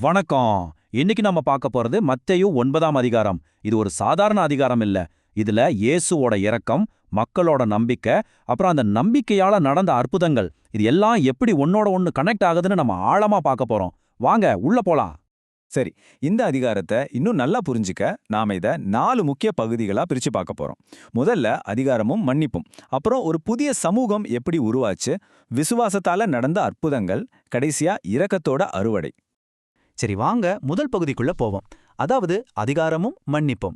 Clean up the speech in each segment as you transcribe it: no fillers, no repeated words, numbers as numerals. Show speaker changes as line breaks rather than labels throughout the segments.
வணக்கம். இன்னைக்கு நம்ம பார்க்க போறது மத்தேயு 9ஆம் அதிகாரம். இது ஒரு சாதாரண அதிகாரம் இல்ல. இதுல இயேசுவோட இரக்கம், மக்களோட நம்பிக்கை, அப்புறம் அந்த நம்பிக்கையால நடந்த அற்புதங்கள், இது எல்லாம் எப்படி ஒன்னோட ஒன்னு கனெக்ட் ஆகுதுன்னு நம்ம ஆழமா பார்க்க போறோம். வாங்க உள்ள போலாம்.
சரி, இந்த அதிகாரத்தை இன்னும் நல்லா புரிஞ்சுக்க நாம இதை 4 முக்கிய பகுதிகளா பிரிச்சு பார்க்க போறோம். முதல்ல அதிகாரமும் மன்னிப்பும், அப்புறம் ஒரு புதிய சமூகம் எப்படி உருவாச்சு, விசுவாசத்தால நடந்த அற்புதங்கள், கடைசியா இரக்கத்தோட அறுவடை.
சரி வாங்க முதல் பகுதிக்குள்ள போவோம். அதாவது அதிகாரமும் மன்னிப்பும்.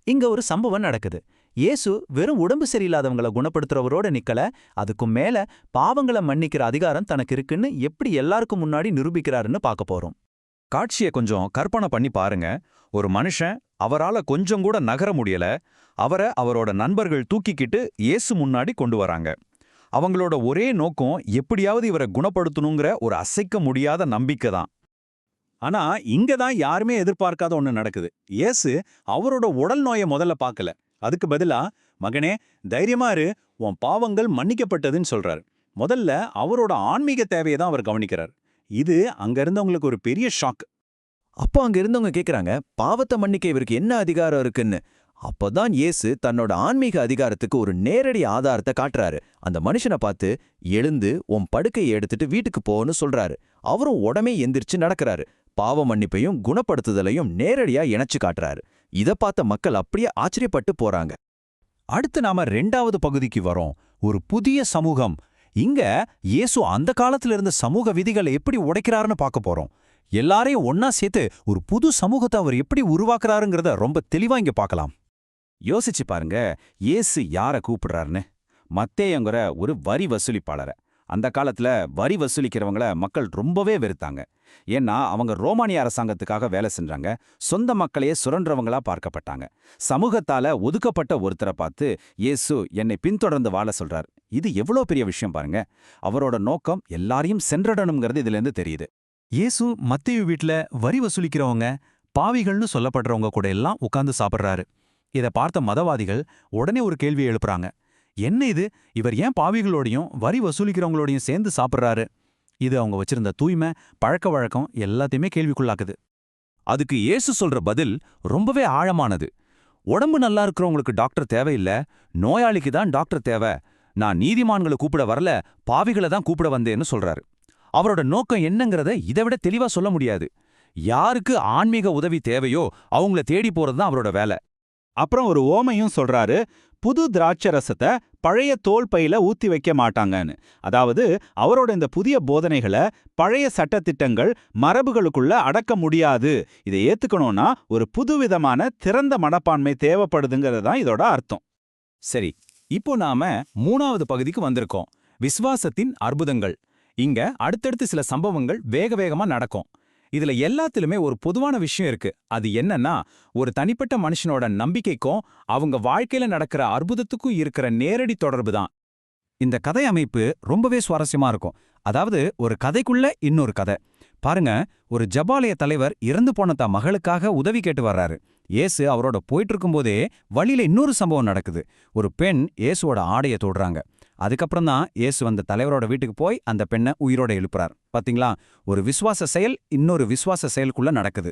இங்க ஒரு சம்பவம் நடக்குது. இயேசு வெறும் உடம்பு சரியில்லாதவங்கள குணப்படுத்துறவரோட நிக்கல, அதுக்கும் மேல பாவங்களை மன்னிக்கிற அதிகாரம் தனக்கு இருக்குன்னு எப்படி எல்லாருக்கும் முன்னாடி நிரூபிக்கிறாருன்னு பார்க்க போறோம்.
காட்சியை கொஞ்சம் கற்பனை பண்ணி பாருங்க. ஒரு மனுஷன், அவரால கொஞ்சம் கூட நகர முடியல, அவரை அவரோட நண்பர்கள் தூக்கிக்கிட்டு இயேசு முன்னாடி கொண்டு வராங்க. அவங்களோட ஒரே நோக்கம் எப்படியாவது இவரை குணப்படுத்தணுங்கிற ஒரு அசைக்க முடியாத நம்பிக்கை தான். ஆனா இங்க தான் யாருமே எதிர்பார்க்காத ஒண்ணு நடக்குது. இயேசு அவரோட உடல் நோயை முதல்ல பார்க்கல. அதுக்கு பதிலா, மகனே தைரியமா இரு, உன் பாவங்கள் மன்னிக்கப்பட்டதுன்னு சொல்றாரு. முதல்ல அவரோட ஆன்மீக தேவையை தான் அவர் கவனிக்கிறார். இது அங்க இருந்தவங்களுக்கு ஒரு பெரிய ஷாக்.
அப்போ அங்க இருந்தவங்க கேக்குறாங்க, பாவத்தை மன்னிக்க இவருக்கு என்ன அதிகாரம் இருக்குன்னு. அப்பதான் இயேசு தன்னோட ஆன்மீக அதிகாரத்துக்கு ஒரு நேரடி ஆதாரத்தை காட்டுறாரு. அந்த மனுஷனை பார்த்து, எழுந்து உன் படுக்கையை எடுத்துட்டு வீட்டுக்கு போன்னு சொல்றாரு. அவரும் உடனே எந்திரிச்சு நடக்கிறாரு. பாவ மன்னிப்பையும் குணப்படுத்துதலையும் நேரடியா இணைச்சு காட்டுறாரு. இத பார்த்த மக்கள் அப்படியே ஆச்சரியப்பட்டு போறாங்க.
அடுத்து நாம 2வது பகுதிக்கு வரோம். ஒரு புதிய சமூகம். இங்க இயேசு அந்த காலத்துல இருந்த சமூக விதிகளை எப்படி உடைக்கிறாருன்னு பார்க்க போறோம். எல்லாரையும் ஒன்னா சேர்த்து ஒரு புது சமூகத்தை அவர் எப்படி உருவாக்குறாருங்கிறத ரொம்ப தெளிவா இங்க பார்க்கலாம். யோசிச்சு பாருங்க, இயேசு யார கூப்பிடுறாருன்னு. மத்தேயுங்கிற ஒரு வரி வசூலிப்பாளரை. அந்த காலத்துல வரி வசூலிக்கிறவங்கள மக்கள் ரொம்பவே வெறுத்தாங்க. ஏன்னா அவங்க ரோமானிய அரசாங்கத்துக்காக வேலை செஞ்சாங்க, சொந்த மக்களையே சுரன்றவங்களா பார்க்கப்பட்டாங்க. சமூகத்தால ஒதுக்கப்பட்ட ஒருத்தரை பார்த்து இயேசு என்னை பின்தொடர்ந்து வாழ சொல்றார். இது எவ்வளோ பெரிய விஷயம் பாருங்க. அவரோட நோக்கம் எல்லாரையும் சென்றடணுங்கிறது இதுல இருந்து தெரியுது.
இயேசு மத்தேயு வீட்ல வரி வசூலிக்கிறவங்க, பாவிகள்னு சொல்லப்படுறவங்க கூட எல்லாம் உட்கார்ந்து சாப்பிட்றாரு. இதை பார்த்த மதவாதிகள் உடனே ஒரு கேள்வியை எழுப்புறாங்க. என்ன இது, இவர் ஏன் பாவிகளோடையும் வரி வசூலிக்கிறவங்களோடையும் சேர்ந்து சாப்பிட்றாரு? இது அவங்க வச்சிருந்த தூய்மை, பழக்க வழக்கம் எல்லாத்தையுமே கேள்விக்குள்ளாக்குது.
அதுக்கு இயேசு சொல்ற பதில் ரொம்பவே ஆழமானது. உடம்பு நல்லா இருக்கிறவங்களுக்கு டாக்டர் தேவையில்ல, நோயாளிக்கு தான் டாக்டர் தேவை. நான் நீதிமான்களை கூப்பிட வரல, பாவிகளை தான் கூப்பிட வந்தேன்னு சொல்றாரு. அவரோட நோக்கம் என்னங்கிறத இதை விட தெளிவா சொல்ல முடியாது. யாருக்கு ஆன்மீக உதவி தேவையோ அவங்கள தேடி போறது தான் அவரோட வேலை.
அப்புறம் ஒரு ஓமையும் சொல்றாரு. புது திராட்சை ரசத்தை பழைய தோல் பையில ஊத்தி வைக்க மாட்டாங்கன்னு. அதாவது அவரோட இந்த புதிய போதனைகளை பழைய சட்டத்திட்டங்கள், மரபுகளுக்குள்ள அடக்க முடியாது. இதை ஏத்துக்கணும்னா ஒரு புதுவிதமான திறந்த மனப்பான்மை தேவைப்படுதுங்கிறது தான் இதோட அர்த்தம்.
சரி, இப்போ நாம 3வது பகுதிக்கு வந்திருக்கோம். விசுவாசத்தின் அற்புதங்கள். இங்க அடுத்தடுத்து சில சம்பவங்கள் வேக வேகமா நடக்கும். இதுல எல்லாத்திலுமே ஒரு பொதுவான விஷயம் இருக்கு. அது என்னன்னா, ஒரு தனிப்பட்ட மனுஷனோட நம்பிக்கைக்கும் அவங்க வாழ்க்கையில நடக்கிற அற்புதத்துக்கும் இருக்கிற நேரடி தொடர்பு தான். இந்த கதை அமைப்பு ரொம்பவே சுவாரஸ்யமா இருக்கும். அதாவது ஒரு கதைக்குள்ள இன்னொரு கதை. பாருங்க, ஒரு ஜபாலய தலைவர் இறந்து போன தன் மகளுக்காக உதவி கேட்டு வர்றாரு. இயேசு அவரோட போயிட்டு இருக்கும்போதே வழியில இன்னொரு சம்பவம் நடக்குது. ஒரு பெண் இயேசுவோட ஆடையை தொடுறாங்க. அதுக்கப்புறம் தான் இயேசு அந்த தலைவரோட வீட்டுக்கு போய் அந்த பெண்ணை உயிரோட எழுப்புறார். பாத்தீங்களா, ஒரு விசுவாச செயல் இன்னொரு விசுவாச செயலுக்குள்ள நடக்குது.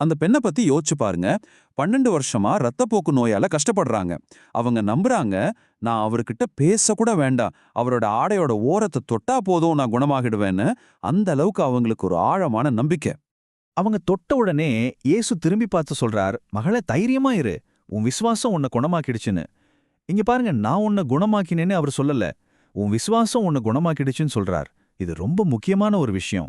அந்த பெண்ணை பத்தி யோசிச்சு பாருங்க. 12 வருஷமா ரத்தப்போக்கு நோயால கஷ்டப்படுறாங்க. அவங்க நம்புறாங்க, நான் அவர்கிட்ட பேசக்கூட வேண்டாம், அவரோட ஆடையோட ஓரத்தை தொட்டா போதும் நான் குணமாகிடுவேன்னு. அந்த அளவுக்கு அவங்களுக்கு ஒரு ஆழமான நம்பிக்கை.
அவங்க தொட்ட உடனே இயேசு திரும்பி பார்த்து சொல்றார், மகளே தைரியமா இரு, உன் விசுவாசம் உன்னை குணமாக்கிடுச்சுன்னு. இங்க பாருங்க, நான் உன்னை குணமாக்கினேன்னு அவர் சொல்லல, உன் விசுவாசம் உன்னை குணமாக்கிடுச்சுன்னு சொல்றார். இது ரொம்ப முக்கியமான ஒரு விஷயம்.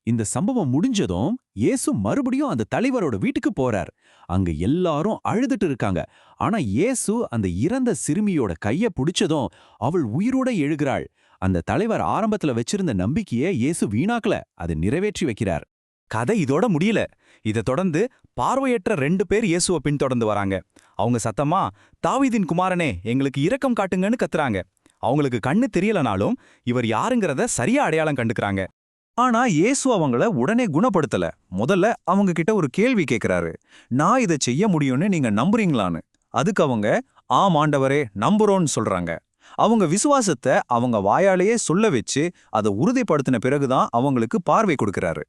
இந்த சம்பவம் முடிஞ்சதும் இயேசு மறுபடியும் அந்த தலைவரோட வீட்டுக்கு போறார். அங்க எல்லாரும் அழுதுட்டு இருக்காங்க. ஆனா இயேசு அந்த இறந்த சிறுமியோட கைய பிடிச்சதும் அவள் உயிரோட எழுகிறாள். அந்த தலைவர் ஆரம்பத்துல வச்சிருந்த நம்பிக்கையை இயேசு வீணாக்கல, அதை நிறைவேற்றி வைக்கிறார். கதை இதோட முடியல. இதை தொடர்ந்து பார்வையற்ற 2 பேர் இயேசுவை பின்தொடர்ந்து வராங்க. அவங்க சத்தமா, தாவீதின் குமாரனே எங்களுக்கு இரக்கம் காட்டுங்கன்னு கத்துறாங்க. அவங்களுக்கு கண்ணு தெரியலனாலும் இவர் யாருங்கிறத சரியா அடையாளம் கண்டுக்கிறாங்க.
ஆனா இயேசு அவங்கள உடனே குணப்படுத்தல. முதல்ல அவங்க கிட்ட ஒரு கேள்வி கேட்கிறாரு, நான் இதை செய்ய முடியும்னு நீங்க நம்புறீங்களான்னு. அதுக்கு அவங்க, ஆம் ஆண்டவரே நம்புறோன்னு சொல்றாங்க. அவங்க விசுவாசத்தை அவங்க வாயாலேயே சொல்ல வச்சு அதை உறுதிப்படுத்தின பிறகுதான் அவங்களுக்கு பார்வை கொடுக்கிறாரு.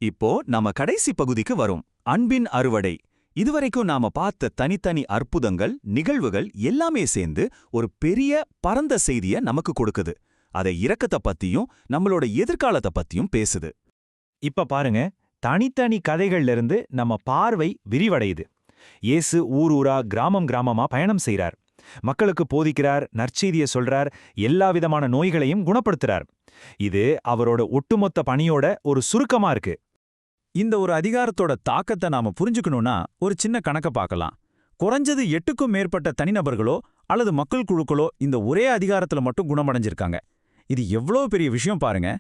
இப்போ நாம கடைசி பகுதிக்கு வரும். அன்பின் அறுவடை. இதுவரைக்கும் நாம பார்த்த தனித்தனி அற்புதங்கள், நிகழ்வுகள் எல்லாமே சேர்ந்து ஒரு பெரிய பரந்த செய்திய நமக்கு கொடுக்குது. அதை இரக்கத்தை பத்தியும் நம்மளோட எதிர்காலத்தை பத்தியும் பேசுது.
இப்ப பாருங்க, தனித்தனி கதைகள்ல இருந்து நம்ம பார்வை விரிவடையுது. இயேசு ஊர் ஊரா கிராமம் கிராமமா பயணம் செய்றார். மக்களுக்கு போதிக்கிறார், நற்செய்திய சொல்றார், எல்லா விதமான நோய்களையும் குணப்படுத்துறார். இது அவரோட ஒட்டுமொத்த பணியோட ஒரு சுருக்கமா இருக்கு.
இந்த ஒரு அதிகாரத்தோட தாக்கத்தை நாம புரிஞ்சுக்கணும்னா ஒரு சின்ன கணக்க பார்க்கலாம். குறைஞ்சது 8க்கும் மேற்பட்ட தனிநபர்களோ அல்லது மக்கள் குழுக்களோ இந்த ஒரே அதிகாரத்துல மட்டும் குணமடைஞ்சிருக்காங்க. இது எவ்வளோ பெரிய விஷயம் பாருங்க.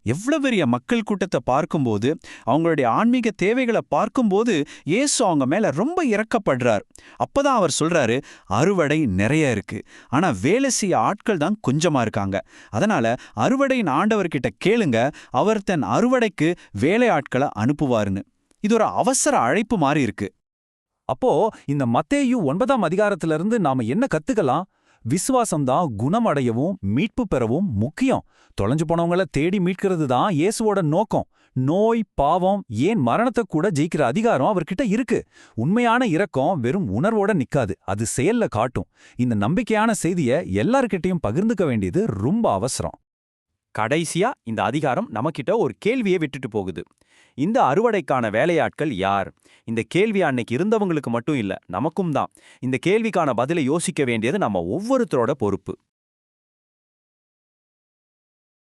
எவ்வளவு பெரிய மக்கள் கூட்டத்தை பார்க்கும்போது, அவங்களுடைய ஆன்மீக தேவைகளை பார்க்கும்போது இயேசு அவங்க மேல ரொம்ப இரக்கப்படுறார். அப்பதான் அவர் சொல்றாரு, அறுவடை நிறைய இருக்கு, ஆனா வேலை செய்ய ஆட்கள் தான் கொஞ்சமா இருக்காங்க. அதனால அறுவடையின் ஆண்டவர்கிட்ட கேளுங்க, அவர் தன் அறுவடைக்கு வேலை ஆட்களை அனுப்புவாருன்னு. இது ஒரு அவசர அழைப்பு மாதிரி இருக்கு.
அப்போ இந்த மத்தேயு 9ஆம் அதிகாரத்திலிருந்து நாம என்ன கத்துக்கலாம்? விசுவாசம்தான் குணமடையவும் மீட்பு பெறவும் முக்கியம். தொலைஞ்சு போனவங்கள தேடி மீட்கிறது தான் இயேசுவோட நோக்கம். நோய், பாவம், ஏன் மரணத்தை கூட ஜெயிக்கிற அதிகாரம் அவர்கிட்ட இருக்கு. உண்மையான இரக்கம் வெறும் உணர்வோட நிக்காது, அது செயல்ல காட்டும். இந்த நம்பிக்கையான செய்திய எல்லார்கிட்டையும் பகிர்ந்துக்க வேண்டியது ரொம்ப அவசரம்.
கடைசியா இந்த அதிகாரம் நமக்கிட்ட ஒரு கேள்வியை விட்டுட்டு போகுது. இந்த அறுவடைக்கான வேலையாட்கள் யார்? இந்த கேள்வி அன்னைக்கு இருந்தவங்களுக்கு மட்டும் இல்ல, நமக்கும் தான். இந்த கேள்விக்கான பதிலை யோசிக்க வேண்டியது நம்ம ஒவ்வொருத்தரோட பொறுப்பு.